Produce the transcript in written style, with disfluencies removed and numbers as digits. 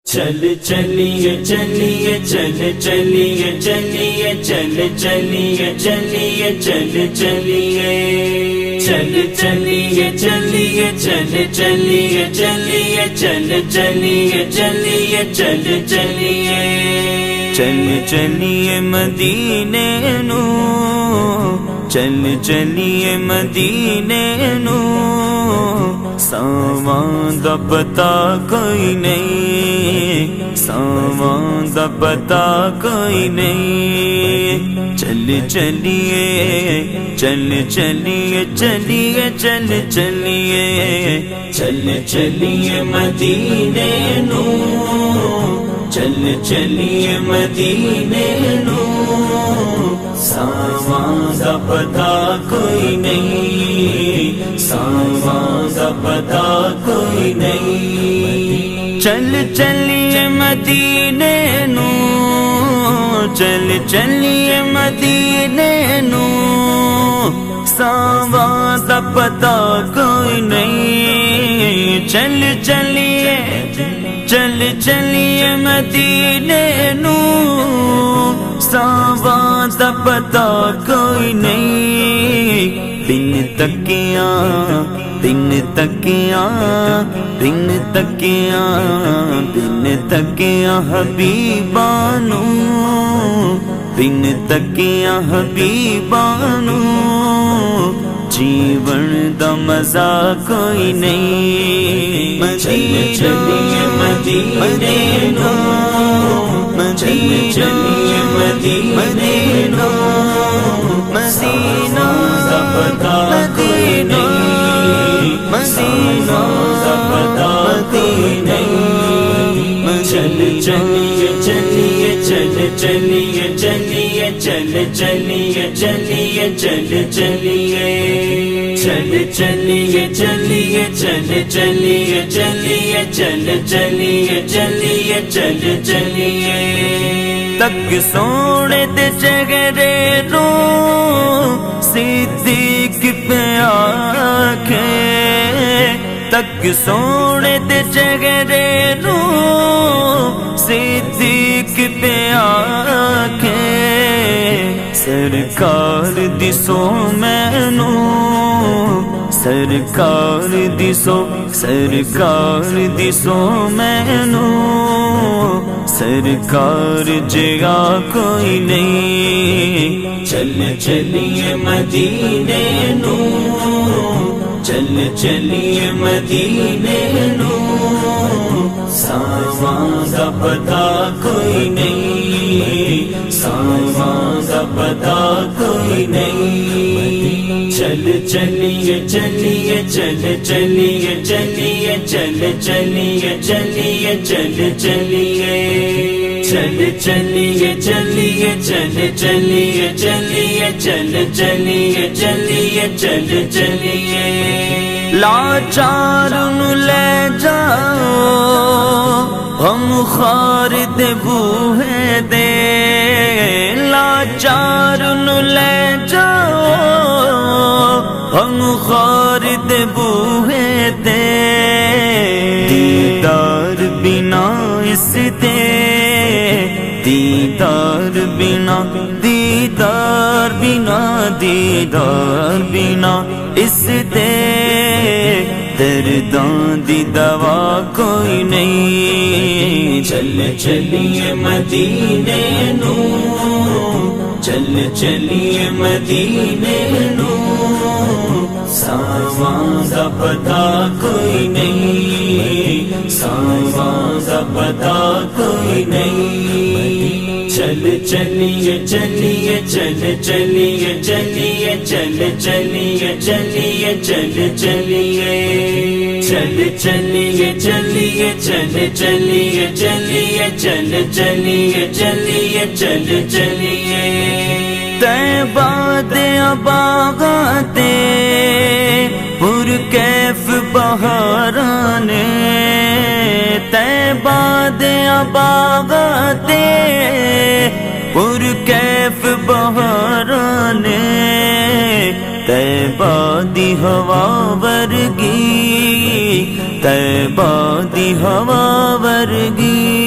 چل چلیے چلیے چل چلیے چلیے چل چلیے چلیے چل چلیے چل چلیے چلیے چل چلیے چلیے چل چلیے چلیے چل چلیے چل چلیے مدینے نو چل چلیے مدینے نو ساواں دا پتہ کوئی نہیں ساواں دا پتہ کوئی نہیں چل چلیے چل چلیے چلیے چل چلیے چل چلیے مدینے نو چل چلیے مدینے نو ساواں دا پتہ کوئی نہیں ساواں دا پتہ کوئی نہیں چل چلیے مدینے نو چل چلیے مدینے نو ساواں دا پتہ کوئی نہیں چل چلیے چل چلیے مدینے نو ساواں دا پتہ کوئی نہیں دن تکیاں دن تکیاں دن تکیاں دن تکیاں حبیبانو دن تکیاں حبیبانو جیون دا مزہ کوئی نہیں چلیے مدینے نو چلیے مدینے نو مدینہ دا پتہ کوئی نہیں مدینہ دا پتہ کوئی نہیں چل چلیے چلیے چل چلیے چلیے چل چلیے چلیے چل چلیے چل چلیے چلیے چل چلیے چلیے چل چلیے چلیے چل چلیے تک سونے دے چہرے رو صدیق پہ آنکھیں تک سونے دے چہرے رو صدیق پہ آنکھیں سرکار دسو مینو سرکار دسو سرکار دسو مینو سرکار جگہ کوئی نہیں چل چلیے مدینے نو چل چلیے مدینے نو ساواں دا پتہ کوئی نہیں ساواں دا پتہ کوئی نہیں چل چلیے چلیے چل چلیے چلیے چل چلیے چلیے چل چلیے چل چلیے چلیے چل چلیے چلیے چل چلیے چلیے چل چلیے لاچار نو لے جاؤ ہم خار دے بوہے دے لاچار نو لے جاؤ ہم خار دے بوہے دے دیدار بنا اس دے دیدار بنا دیدار بنا دیدار بنا اس دے درداں دی دوا کوئی نہیں چل چلیے مدینے نو چل چلیے مدینے نو ساواں دا پتہ کوئی نہیں ساواں دا پتہ کوئی نہیں چل چلیے چلیے چل چلیے چلیے چل چلیے چلیے چل چلیے چل چلیے چلیے چل چلیے چلیے چل چلیے چلیے چل چلیے طیبہ دیا باغاں تے پر کیف بہاراں نے طیبہ دیا باغاں تے پر کیف بہاراں نے طیبہ دی ہوا ورگی طیبہ دی ہوا ورگی